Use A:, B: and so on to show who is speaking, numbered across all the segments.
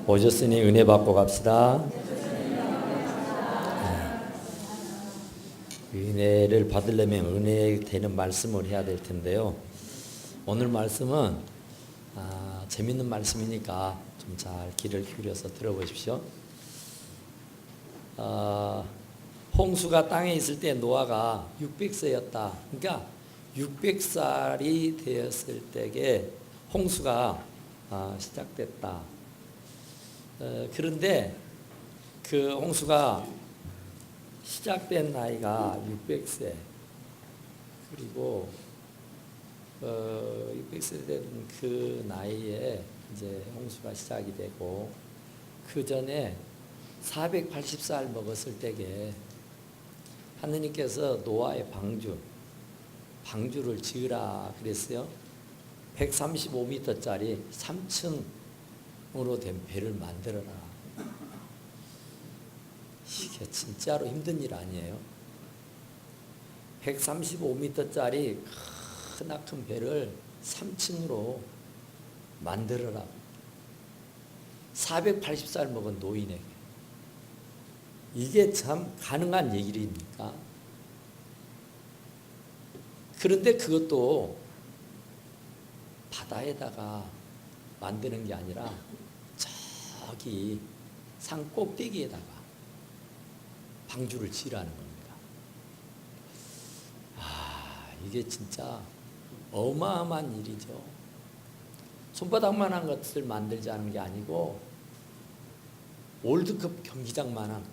A: 오셨으니 은혜 받고 갑시다. 은혜를 받으려면 은혜 되는 말씀을 해야 될 텐데요. 오늘 말씀은 재밌는 말씀이니까 좀 잘 귀를 기울여서 들어보십시오. 홍수가 땅에 있을 때 노아가 600세였다. 그러니까 600살이 되었을 때에 홍수가 시작됐다. 그런데 그 홍수가 시작된 나이가 600세, 그리고 600세 된 그 나이에 이제 홍수가 시작이 되고, 그 전에 480살 먹었을 때에 하느님께서 노아의 방주를 지으라 그랬어요. 135m짜리 3층으로 된 배를 만들어라. 이게 진짜로 힘든 일 아니에요. 135m짜리 크나큰 배를 3층으로 만들어라. 480살 먹은 노인에게. 이게 참 가능한 얘기입니까? 그런데 그것도 바다에다가 만드는 게 아니라 저기 산 꼭대기에다가 방주를 지으라는 겁니다. 이게 진짜 어마어마한 일이죠. 손바닥만한 것을 만들자는 게 아니고 월드컵 경기장만한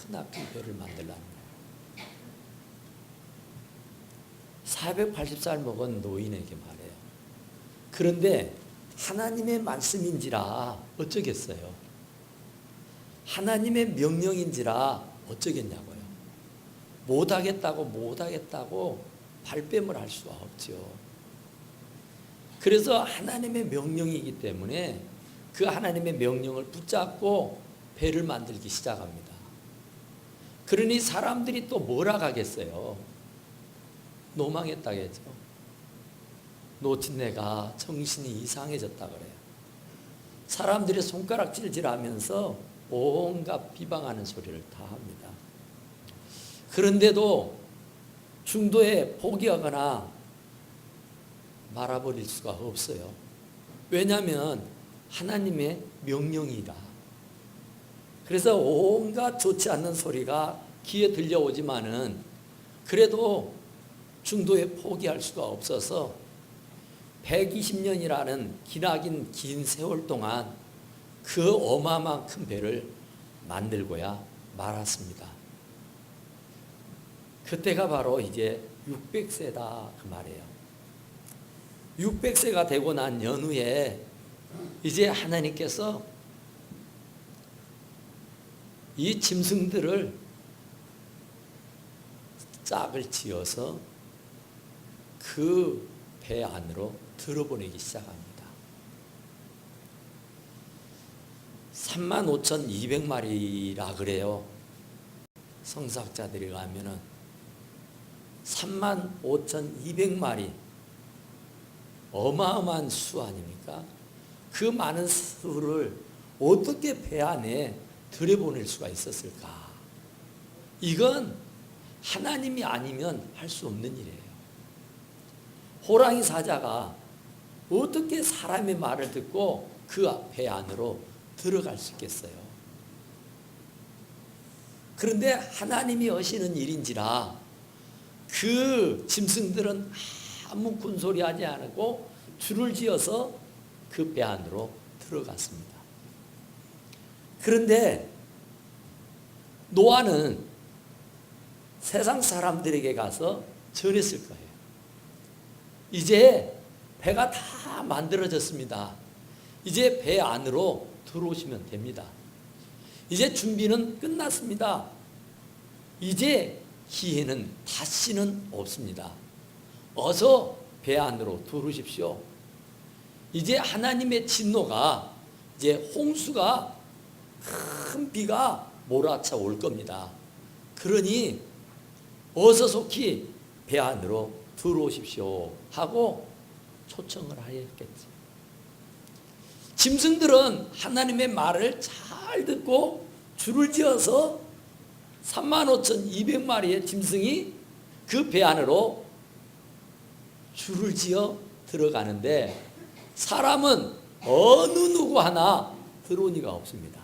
A: 크나큰 배를 만들라는 거예요. 480살 먹은 노인에게 말해요. 그런데 하나님의 말씀인지라 어쩌겠어요. 하나님의 명령인지라 어쩌겠냐고요. 못하겠다고 발뺌을 할 수가 없죠. 그래서 하나님의 명령이기 때문에 그 하나님의 명령을 붙잡고 배를 만들기 시작합니다. 그러니 사람들이 또 뭐라 하겠어요? 노망했다겠죠. 노친네가 정신이 이상해졌다 그래요. 사람들이 손가락질질하면서 온갖 비방하는 소리를 다 합니다. 그런데도 중도에 포기하거나 말아버릴 수가 없어요. 왜냐하면 하나님의 명령이다. 그래서 온갖 좋지 않는 소리가 귀에 들려오지만은 그래도 중도에 포기할 수가 없어서 120년이라는 기나긴 긴 세월 동안 그 어마어마한 큰 배를 만들고야 말았습니다. 그때가 바로 이제 600세다 그 말이에요. 600세가 되고 난 연후에 이제 하나님께서 이 짐승들을 짝을 지어서 그 배 안으로 들어보내기 시작합니다. 35,200마리라 그래요. 성사학자들이 가면은 35,200마리, 어마어마한 수 아닙니까? 그 많은 수를 어떻게 배 안에 들여보낼 수가 있었을까? 이건 하나님이 아니면 할 수 없는 일이에요. 호랑이 사자가 어떻게 사람의 말을 듣고 그 배 안으로 들어갈 수 있겠어요? 그런데 하나님이 하시는 일인지라 그 짐승들은 아무 군소리 하지 않고 줄을 지어서 그 배 안으로 들어갔습니다. 그런데 노아는 세상 사람들에게 가서 전했을 거예요. 이제 배가 다 만들어졌습니다. 이제 배 안으로 들어오시면 됩니다. 이제 준비는 끝났습니다. 이제 기회는 다시는 없습니다. 어서 배 안으로 들어오십시오. 이제 하나님의 진노가, 이제 홍수가, 큰 비가 몰아쳐 올 겁니다. 그러니 어서 속히 배 안으로 들어오십시오 하고 초청을 하였겠지. 짐승들은 하나님의 말을 잘 듣고 줄을 지어서 35,200마리의 짐승이 그 배 안으로 줄을 지어 들어가는데 사람은 어느 누구 하나 들어온 이가 없습니다.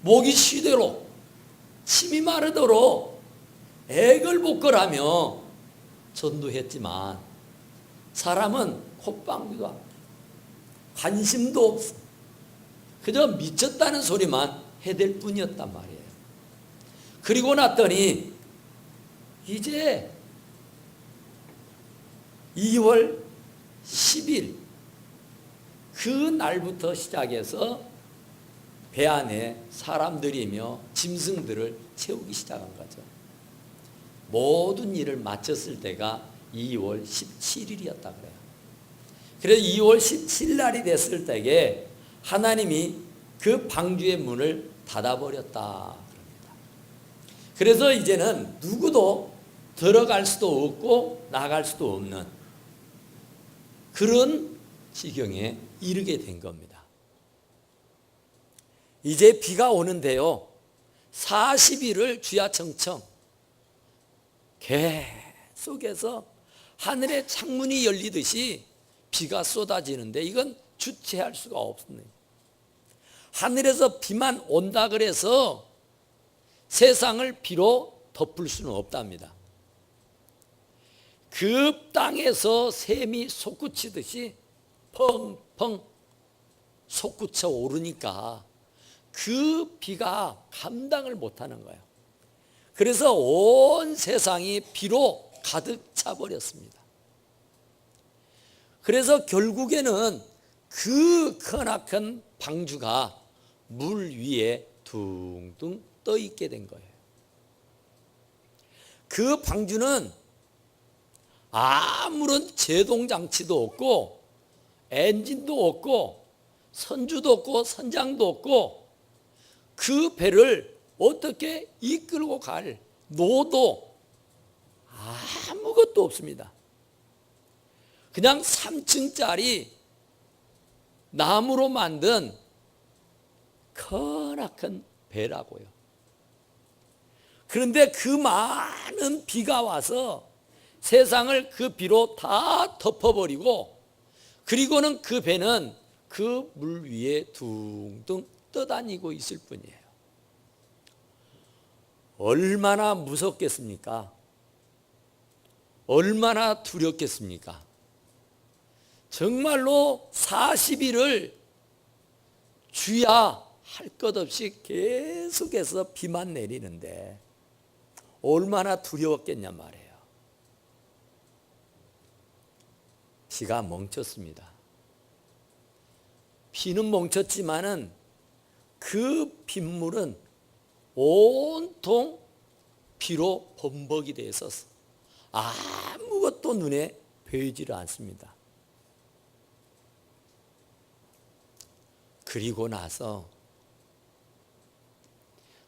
A: 목이 쉬도록 침이 마르도록 애걸복걸하며 전도했지만 사람은 콧방귀도 안 관심도 없어. 그저 미쳤다는 소리만 해댈 뿐이었단 말이에요. 그리고 났더니 이제 2월 10일 그 날부터 시작해서 배 안에 사람들이며 짐승들을 채우기 시작한 거죠. 모든 일을 마쳤을 때가 2월 17일이었다 그래요. 그래서 2월 17일 날이 됐을 때에 하나님이 그 방주의 문을 닫아버렸다 그럽니다. 그래서 이제는 누구도 들어갈 수도 없고 나갈 수도 없는 그런 지경에 이르게 된 겁니다. 이제 비가 오는데요. 40일을 주야청청 계속해서 하늘의 창문이 열리듯이 비가 쏟아지는데 이건 주체할 수가 없습니다. 하늘에서 비만 온다 그래서 세상을 비로 덮을 수는 없답니다. 그 땅에서 샘이 솟구치듯이 펑펑 솟구쳐 오르니까 그 비가 감당을 못하는 거예요. 그래서 온 세상이 비로 가득 차버렸습니다. 그래서 결국에는 그 크나큰 방주가 물 위에 둥둥 떠 있게 된 거예요. 그 방주는 아무런 제동장치도 없고 엔진도 없고 선주도 없고 선장도 없고 그 배를 어떻게 이끌고 갈 노도 아무것도 없습니다. 그냥 3층짜리 나무로 만든 크나큰 배라고요. 그런데 그 많은 비가 와서 세상을 그 비로 다 덮어버리고 그리고는 그 배는 그 물 위에 둥둥 떠다니고 있을 뿐이에요. 얼마나 무섭겠습니까? 얼마나 두렵겠습니까? 정말로 40일을 주야 할 것 없이 계속해서 비만 내리는데 얼마나 두려웠겠냐 말이에요. 비가 멈췄습니다. 비는 멈췄지만은 그 빗물은 온통 비로 범벅이 되어 있어서 아무것도 눈에 보이지를 않습니다. 그리고 나서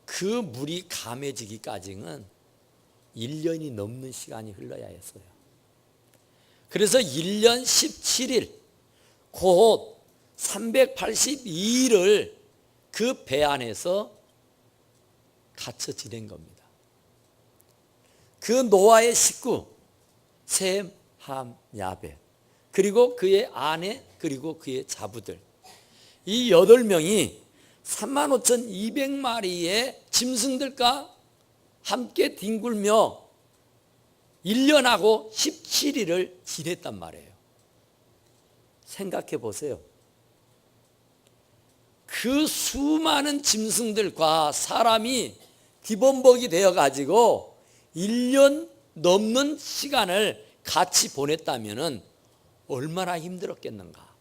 A: 그 물이 감해지기까지는 1년이 넘는 시간이 흘러야 했어요. 그래서 1년 17일 곧 382일을 그 배 안에서 갇혀 지낸 겁니다. 그 노아의 식구 셈, 함, 야벳 그리고 그의 아내 그리고 그의 자부들 이 8명이 35,200마리의 짐승들과 함께 뒹굴며 1년하고 17일을 지냈단 말이에요. 생각해 보세요. 그 수많은 짐승들과 사람이 기범벅이 되어가지고 1년 넘는 시간을 같이 보냈다면 얼마나 힘들었겠는가.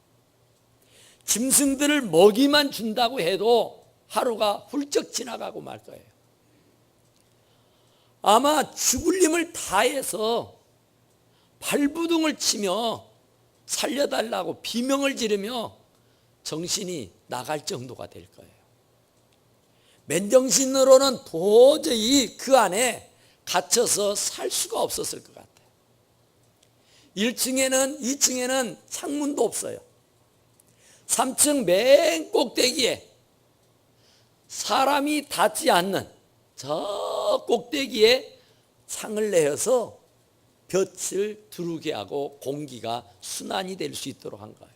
A: 짐승들을 먹이만 준다고 해도 하루가 훌쩍 지나가고 말 거예요. 아마 죽을 힘을 다해서 발부둥을 치며 살려달라고 비명을 지르며 정신이 나갈 정도가 될 거예요. 맨정신으로는 도저히 그 안에 갇혀서 살 수가 없었을 것 같아요. 1층에는 2층에는 창문도 없어요. 3층 맨 꼭대기에 사람이 닿지 않는 저 꼭대기에 창을 내어서 볕을 들어오게 하고 공기가 순환이 될 수 있도록 한 거예요.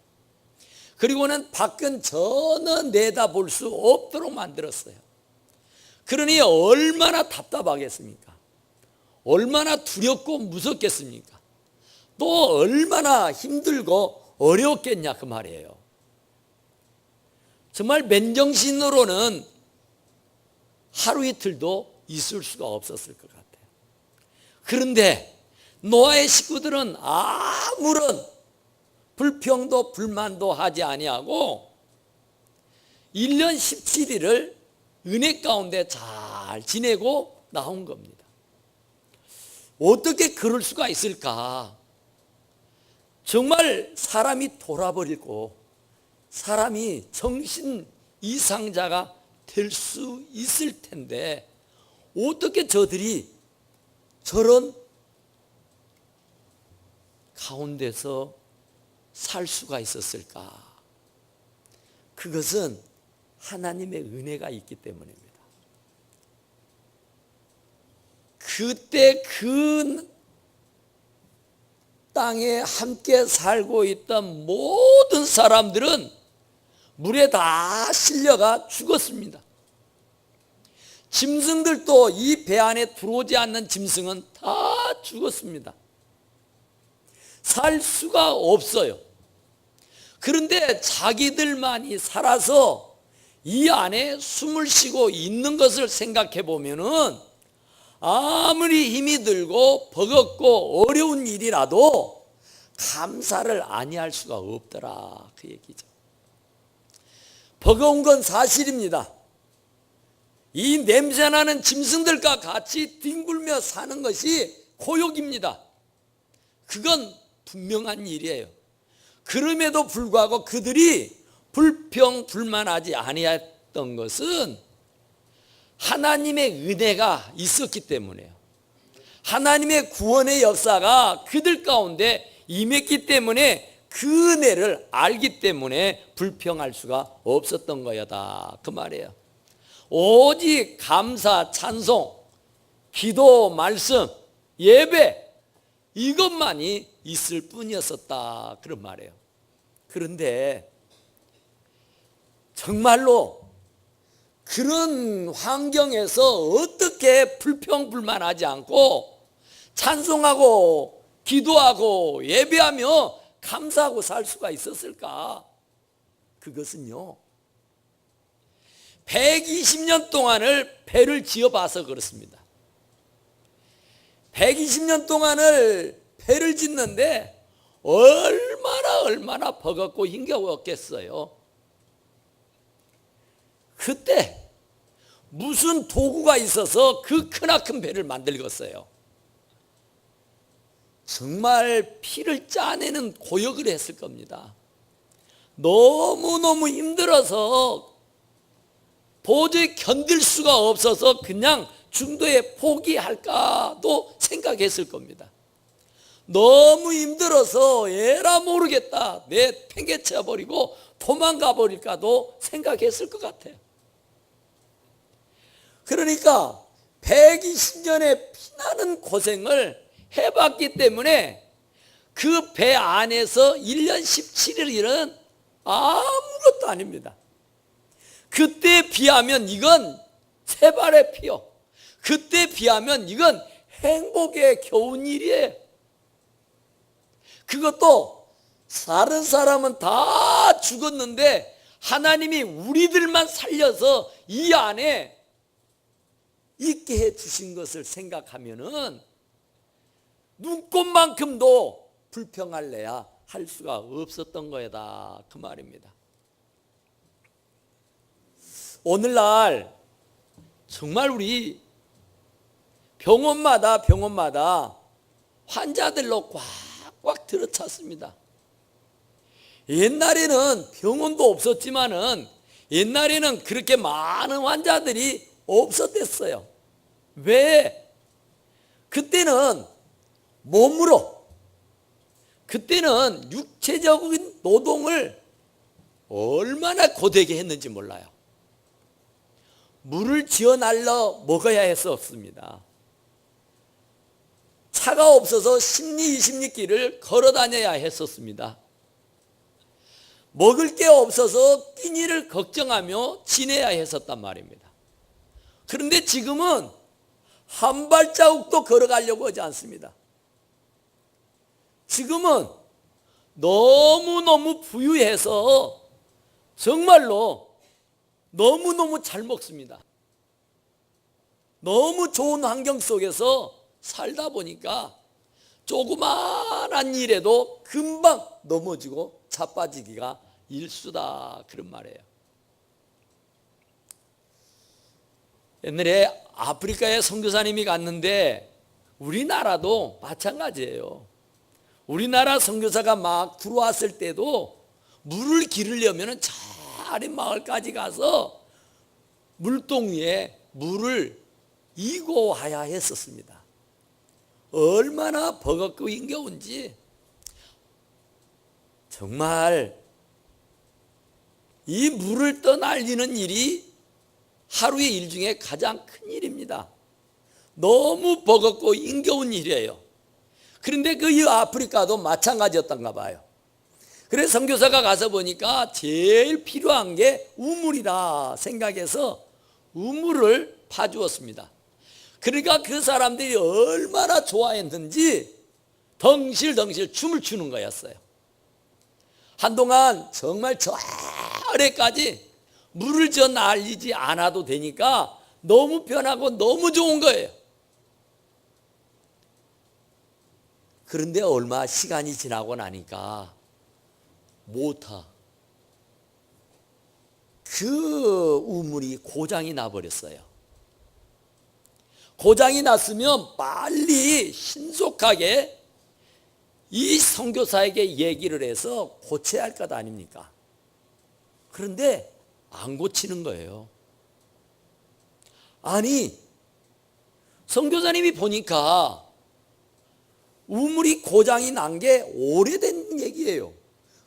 A: 그리고는 밖은 전혀 내다볼 수 없도록 만들었어요. 그러니 얼마나 답답하겠습니까? 얼마나 두렵고 무섭겠습니까? 또 얼마나 힘들고 어려웠겠냐 그 말이에요. 정말 맨정신으로는 하루 이틀도 있을 수가 없었을 것 같아요. 그런데 노아의 식구들은 아무런 불평도 불만도 하지 아니하고 1년 17일을 은혜 가운데 잘 지내고 나온 겁니다. 어떻게 그럴 수가 있을까? 정말 사람이 돌아버리고 사람이 정신 이상자가 될 수 있을 텐데 어떻게 저들이 저런 가운데서 살 수가 있었을까? 그것은 하나님의 은혜가 있기 때문입니다. 그때 그 땅에 함께 살고 있던 모든 사람들은 물에 다 실려가 죽었습니다. 짐승들도 이 배 안에 들어오지 않는 짐승은 다 죽었습니다. 살 수가 없어요. 그런데 자기들만이 살아서 이 안에 숨을 쉬고 있는 것을 생각해 보면은 아무리 힘이 들고 버겁고 어려운 일이라도 감사를 아니할 수가 없더라 그 얘기죠. 버거운 건 사실입니다. 이 냄새나는 짐승들과 같이 뒹굴며 사는 것이 고역입니다. 그건 분명한 일이에요. 그럼에도 불구하고 그들이 불평불만하지 아니했던 것은 하나님의 은혜가 있었기 때문에요. 하나님의 구원의 역사가 그들 가운데 임했기 때문에 그 은혜를 알기 때문에 불평할 수가 없었던 거였다 그 말이에요. 오직 감사, 찬송, 기도, 말씀, 예배 이것만이 있을 뿐이었었다 그런 말이에요. 그런데 정말로 그런 환경에서 어떻게 불평불만하지 않고 찬송하고 기도하고 예배하며 감사하고 살 수가 있었을까? 그것은요 120년 동안을 배를 지어봐서 그렇습니다. 120년 동안을 배를 짓는데 얼마나 버겁고 힘겨웠겠어요. 그때 무슨 도구가 있어서 그 크나큰 배를 만들겠어요. 정말 피를 짜내는 고역을 했을 겁니다. 너무너무 힘들어서 도저히 견딜 수가 없어서 그냥 중도에 포기할까도 생각했을 겁니다. 너무 힘들어서 에라 모르겠다 내 팽개쳐 버리고 도망가 버릴까도 생각했을 것 같아요. 그러니까 120년의 피나는 고생을 해봤기 때문에 그 배 안에서 1년 17일은 아무것도 아닙니다. 그때 비하면 이건 세발의 피요. 그때 비하면 이건 행복에 겨운 일이에요. 그것도 다른 사람은 다 죽었는데 하나님이 우리들만 살려서 이 안에 있게 해 주신 것을 생각하면은 눈꽃만큼도 불평할래야 할 수가 없었던 거다 그 말입니다. 오늘날 정말 우리 병원마다 환자들로 꽉꽉 들어찼습니다. 옛날에는 병원도 없었지만은 옛날에는 그렇게 많은 환자들이 없었댔어요. 왜? 그때는 몸으로, 그때는 육체적인 노동을 얼마나 고되게 했는지 몰라요. 물을 지어 날러 먹어야 했었습니다. 차가 없어서 10리 20리 길을 걸어 다녀야 했었습니다. 먹을 게 없어서 끼니를 걱정하며 지내야 했었단 말입니다. 그런데 지금은 한 발자국도 걸어가려고 하지 않습니다. 지금은 너무너무 부유해서 정말로 너무너무 잘 먹습니다. 너무 좋은 환경 속에서 살다 보니까 조그마한 일에도 금방 넘어지고 자빠지기가 일수다, 그런 말이에요. 옛날에 아프리카에 선교사님이 갔는데 우리나라도 마찬가지예요. 우리나라 선교사가 막 들어왔을 때도 물을 기르려면 저 아래 마을까지 가서 물동 위에 물을 이고 와야 했었습니다. 얼마나 버겁고 힘겨운지. 정말 이 물을 떠날리는 일이 하루의 일 중에 가장 큰 일입니다. 너무 버겁고 힘겨운 일이에요. 그런데 그 아프리카도 마찬가지였던가 봐요. 그래서 선교사가 가서 보니까 제일 필요한 게 우물이다 생각해서 우물을 파주었습니다. 그러니까 그 사람들이 얼마나 좋아했는지 덩실덩실 춤을 추는 거였어요. 한동안 정말 저 아래까지 물을 저 날리지 않아도 되니까 너무 편하고 너무 좋은 거예요. 그런데 얼마 시간이 지나고 나니까 모터, 그 우물이 고장이 나버렸어요. 고장이 났으면 빨리 신속하게 이 선교사에게 얘기를 해서 고쳐야 할 것 아닙니까? 그런데 안 고치는 거예요. 아니, 선교사님이 보니까 우물이 고장이 난 게 오래된 얘기예요.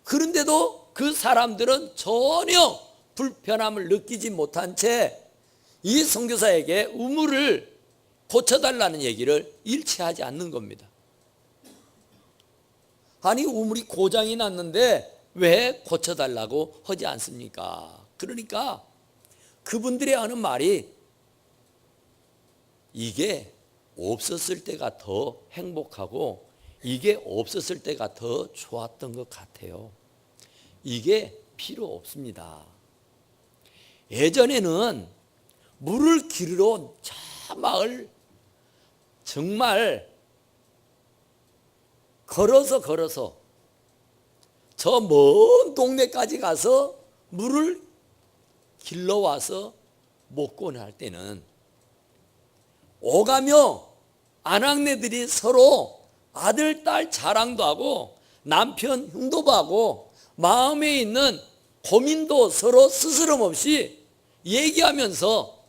A: 그런데도 그 사람들은 전혀 불편함을 느끼지 못한 채 이 선교사에게 우물을 고쳐달라는 얘기를 일치하지 않는 겁니다. 아니, 우물이 고장이 났는데 왜 고쳐달라고 하지 않습니까? 그러니까 그분들이 하는 말이 이게 없었을 때가 더 행복하고 이게 없었을 때가 더 좋았던 것 같아요. 이게 필요 없습니다. 예전에는 물을 기르러 저 마을 정말 걸어서 저 먼 동네까지 가서 물을 길러와서 먹곤 할 때는 오가며 아낙네들이 서로 아들, 딸 자랑도 하고 남편 흉도 하고 마음에 있는 고민도 서로 스스럼 없이 얘기하면서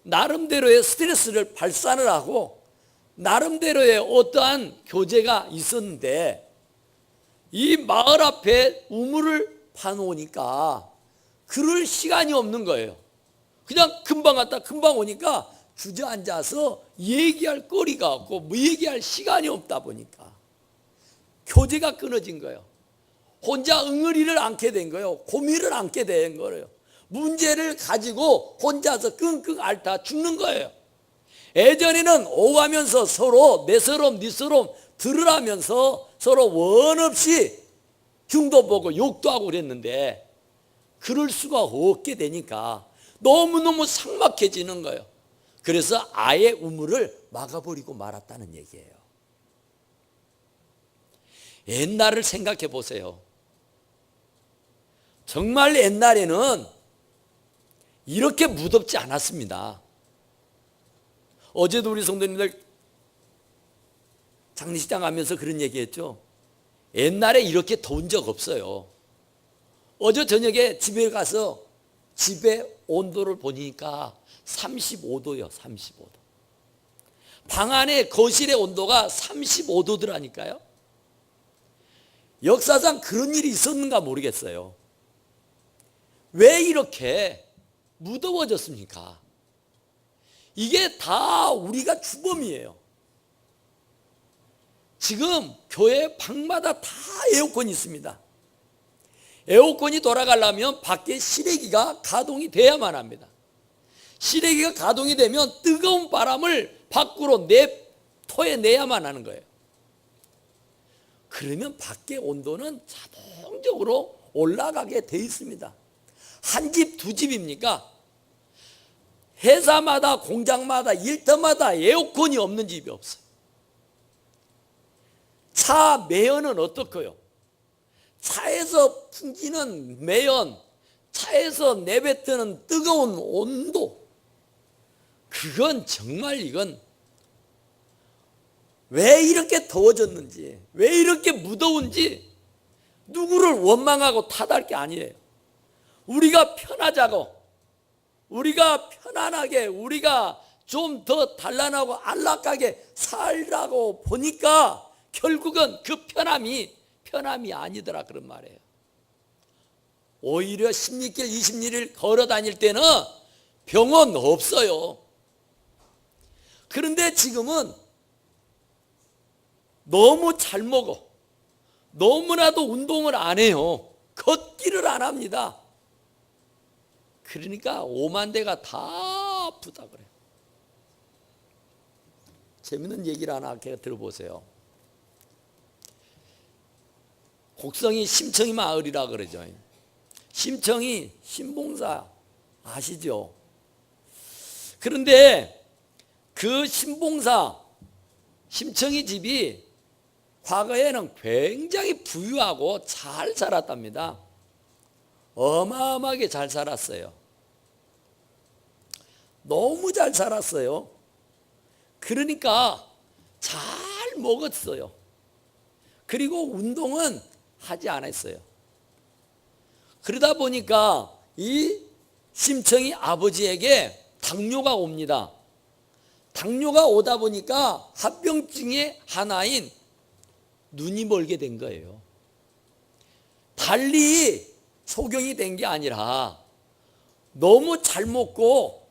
A: 나름대로의 스트레스를 발산을 하고 나름대로의 어떠한 교제가 있었는데 이 마을 앞에 우물을 파놓으니까 그럴 시간이 없는 거예요. 그냥 금방 갔다 금방 오니까 주저앉아서 얘기할 거리가 없고 뭐 얘기할 시간이 없다 보니까 교제가 끊어진 거예요. 혼자 응어리를 안게 된 거예요. 고민을 안게 된 거예요. 문제를 가지고 혼자서 끙끙 앓다 죽는 거예요. 예전에는 오가면서 서로 내 서럼 네 서럼 들으라면서 서로 원 없이 흉도 보고 욕도 하고 그랬는데 그럴 수가 없게 되니까 너무너무 삭막해지는 거예요. 그래서 아예 우물을 막아버리고 말았다는 얘기예요. 옛날을 생각해 보세요. 정말 옛날에는 이렇게 무덥지 않았습니다. 어제도 우리 성도님들 장례식장 가면서 그런 얘기했죠. 옛날에 이렇게 더운 적 없어요. 어제 저녁에 집에 가서 집의 온도를 보니까 35도요. 35도. 방 안에 거실의 온도가 35도더라니까요. 역사상 그런 일이 있었는가 모르겠어요. 왜 이렇게 무더워졌습니까? 이게 다 우리가 주범이에요. 지금 교회 방마다 다 에어컨이 있습니다. 에어컨이 돌아가려면 밖에 실외기가 가동이 돼야만 합니다. 실외기가 가동이 되면 뜨거운 바람을 밖으로 토해내야만 하는 거예요. 그러면 밖의 온도는 자동적으로 올라가게 돼 있습니다. 한 집, 두 집입니까? 회사마다, 공장마다, 일터마다 에어컨이 없는 집이 없어요. 차 매연은 어떻고요? 차에서 풍기는 매연, 차에서 내뱉는 뜨거운 온도, 그건 정말 이건 왜 이렇게 더워졌는지, 왜 이렇게 무더운지 누구를 원망하고 탓할 게 아니에요. 우리가 편하자고, 우리가 편안하게, 우리가 좀 더 단란하고 안락하게 살라고 보니까 결국은 그 편함이 아니더라, 그런 말이에요. 오히려 16길 20리를 걸어 다닐 때는 병원 없어요. 그런데 지금은 너무 잘 먹어, 너무나도 운동을 안 해요. 걷기를 안 합니다. 그러니까 5만 대가 다 아프다 그래요. 재밌는 얘기를 하나 들어보세요. 곡성이 심청이 마을이라 그러죠. 심청이 신봉사 아시죠? 그런데 그 신봉사 심청이 집이 과거에는 굉장히 부유하고 잘 살았답니다. 어마어마하게 잘 살았어요. 너무 잘 살았어요. 그러니까 잘 먹었어요. 그리고 운동은 하지 않았어요. 그러다 보니까 이 심청이 아버지에게 당뇨가 옵니다. 당뇨가 오다 보니까 합병증의 하나인 눈이 멀게 된 거예요. 달리 소경이 된 게 아니라 너무 잘 먹고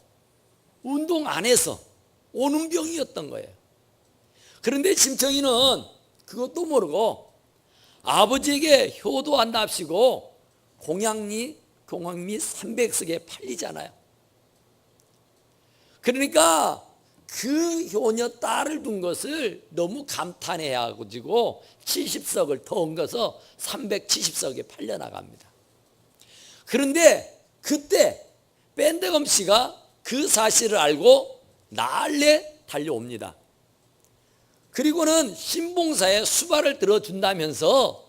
A: 운동 안 해서 오는 병이었던 거예요. 그런데 심청이는 그것도 모르고 아버지에게 효도한답시고 공양미 300석에 팔리잖아요. 그러니까 그 효녀 딸을 둔 것을 너무 감탄해가지고 70석을 더 얹어서 370석에 팔려나갑니다. 그런데 그때 밴드검 씨가 그 사실을 알고 날래 달려옵니다. 그리고는 신봉사에 수발을 들어준다면서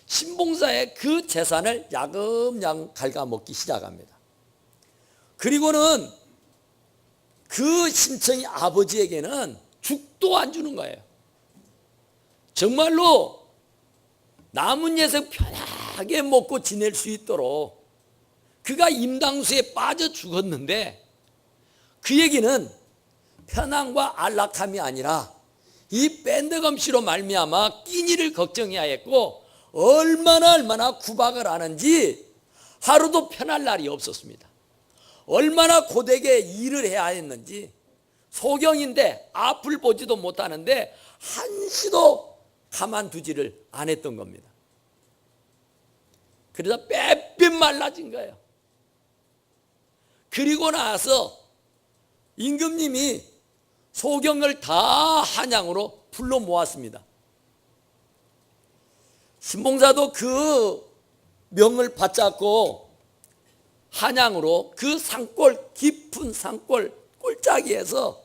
A: 신봉사의 그 재산을 야금야금 갉아먹기 시작합니다. 그리고는 그 심청이 아버지에게는 죽도 안 주는 거예요. 정말로 남은 녀석 편하게 먹고 지낼 수 있도록 그가 임당수에 빠져 죽었는데 그 얘기는 편안과 안락함이 아니라 이 밴드검 씨로 말미암아 끼니를 걱정해야 했고 얼마나 구박을 하는지 하루도 편할 날이 없었습니다. 얼마나 고되게 일을 해야 했는지 소경인데 앞을 보지도 못하는데 한시도 가만두지를 안 했던 겁니다. 그래서 빼빼 말라진 거예요. 그리고 나서 임금님이 소경을 다 한양으로 불러 모았습니다. 신봉사도 그 명을 받잡고 한양으로 그 산골 깊은 산골 꼴짜기에서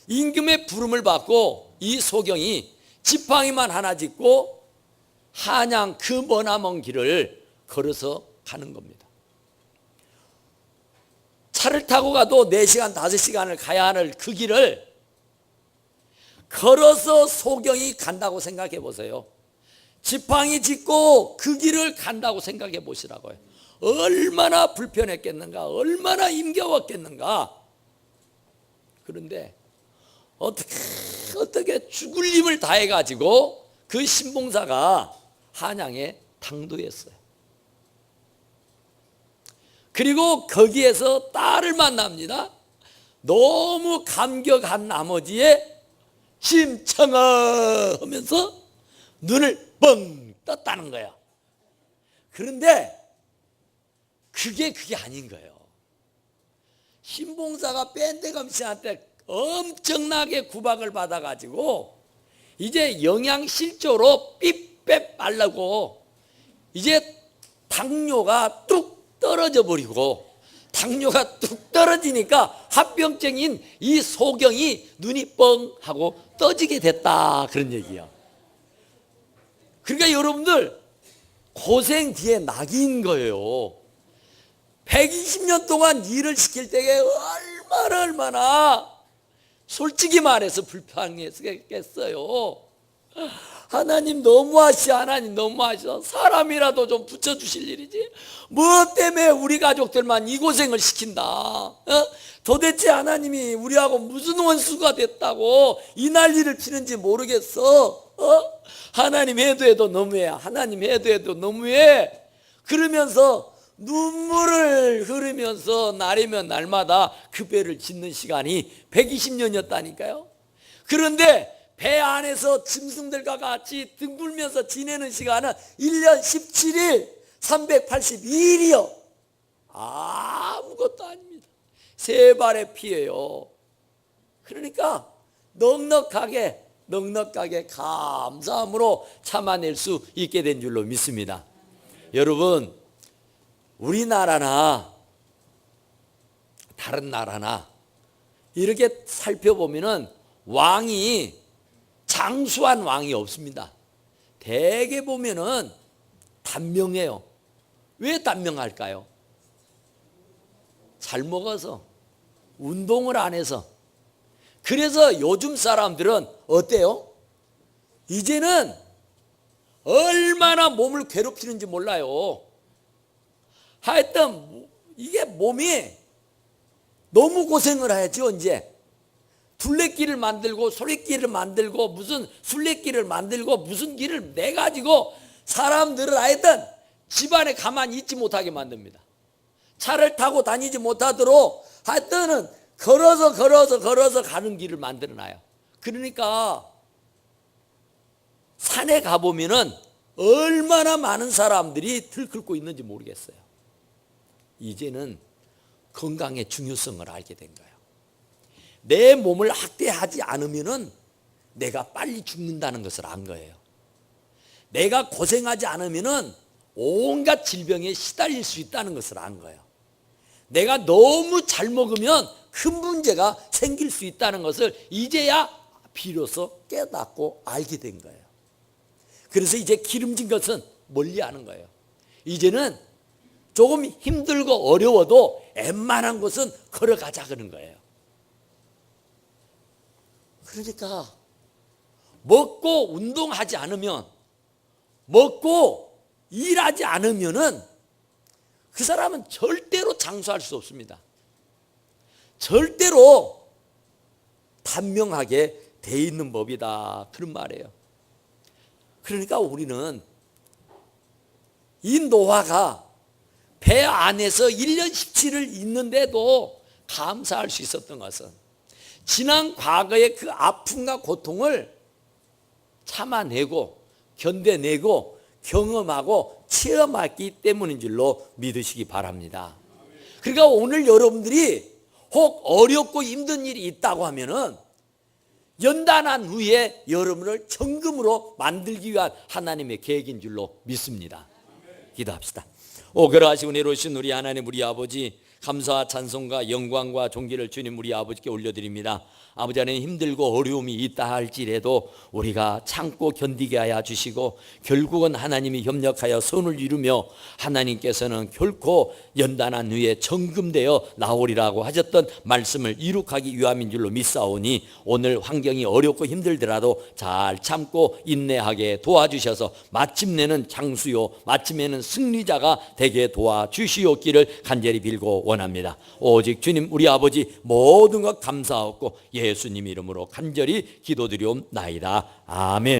A: 임금의 부름을 받고 이 소경이 지팡이만 하나 짚고 한양 그 머나먼 길을 걸어서 가는 겁니다. 차를 타고 가도 4시간 5시간을 가야 하는 그 길을 걸어서 소경이 간다고 생각해 보세요. 지팡이 짚고 그 길을 간다고 생각해 보시라고요. 얼마나 불편했겠는가, 얼마나 힘겨웠겠는가. 그런데 어떻게 죽을 힘을 다해가지고 그 신봉사가 한양에 당도했어요. 그리고 거기에서 딸을 만납니다. 너무 감격한 나머지에 심청아 하면서 눈을 뻥 떴다는 거예요. 그런데 그게 아닌 거예요. 신봉사가 밴드감 씨한테 엄청나게 구박을 받아가지고 이제 영양실조로 삐빼 빨라고 이제 당뇨가 뚝 떨어져 버리고, 당뇨가 뚝 떨어지니까 합병증인 이 소경이 눈이 뻥 하고 떠지게 됐다, 그런 얘기예요. 그러니까 여러분들 고생 뒤에 낙인 거예요. 120년 동안 일을 시킬 때에 얼마나 솔직히 말해서 불평했겠어요. 하나님 너무하시오, 하나님 너무하시오. 사람이라도 좀 붙여주실 일이지 뭐 때문에 우리 가족들만 이 고생을 시킨다. 도대체 하나님이 우리하고 무슨 원수가 됐다고 이 난리를 피는지 모르겠어. 하나님 해도 너무해, 하나님 해도 너무해. 그러면서 눈물을 흐르면서 날이면 날마다 그 배를 짓는 시간이 120년이었다니까요. 그런데 배 안에서 짐승들과 같이 뒹굴면서 지내는 시간은 1년 17일 382일이요 아무것도 아닙니다. 세 발의 피예요. 그러니까 넉넉하게 감사함으로 참아낼 수 있게 된 줄로 믿습니다. 여러분, 우리나라나 다른 나라나 이렇게 살펴보면은 왕이 장수한 왕이 없습니다. 대개 보면은 단명해요. 왜 단명할까요? 잘 먹어서, 운동을 안 해서. 그래서 요즘 사람들은 어때요? 이제는 얼마나 몸을 괴롭히는지 몰라요. 하여튼 이게 몸이 너무 고생을 해야죠. 이제 둘레길을 만들고 소리길을 만들고 무슨 순례길을 만들고 무슨 길을 내가지고 사람들을 하여튼 집안에 가만히 있지 못하게 만듭니다. 차를 타고 다니지 못하도록 하여튼은 걸어서 가는 길을 만들어놔요. 그러니까 산에 가보면은 얼마나 많은 사람들이 들끓고 있는지 모르겠어요. 이제는 건강의 중요성을 알게 된 거예요. 내 몸을 학대하지 않으면은 내가 빨리 죽는다는 것을 안 거예요. 내가 고생하지 않으면은 온갖 질병에 시달릴 수 있다는 것을 안 거예요. 내가 너무 잘 먹으면 큰 문제가 생길 수 있다는 것을 이제야 비로소 깨닫고 알게 된 거예요. 그래서 이제 기름진 것은 멀리하는 거예요. 이제는 조금 힘들고 어려워도 웬만한 곳은 걸어가자 그런 거예요. 그러니까 먹고 운동하지 않으면, 먹고 일하지 않으면은 그 사람은 절대로 장수할 수 없습니다. 절대로 단명하게 돼 있는 법이다, 그런 말이에요. 그러니까 우리는 이 노아가 배 안에서 1년 17일 있는데도 감사할 수 있었던 것은 지난 과거의 그 아픔과 고통을 참아내고 견뎌내고 경험하고 체험했기 때문인 줄로 믿으시기 바랍니다. 그러니까 오늘 여러분들이 혹 어렵고 힘든 일이 있다고 하면은 연단한 후에 여러분을 정금으로 만들기 위한 하나님의 계획인 줄로 믿습니다. 기도합시다. 그러하시고 내려오신 우리 하나님, 우리 아버지, 감사와 찬송과 영광과 존귀를 주님 우리 아버지께 올려드립니다. 아버지 하나님, 힘들고 어려움이 있다 할지라도 우리가 참고 견디게 하여 주시고 결국은 하나님이 협력하여 선을 이루며 하나님께서는 결코 연단한 후에 정금되어 나오리라고 하셨던 말씀을 이룩하기 위함인 줄로 믿사오니 오늘 환경이 어렵고 힘들더라도 잘 참고 인내하게 도와주셔서 마침내는 장수요 마침에는 승리자가 되게 도와주시옵기를 간절히 빌고 원합니다. 오직 주님 우리 아버지 모든 것 감사하고 예수님 이름으로 간절히 기도드리옵나이다. 아멘.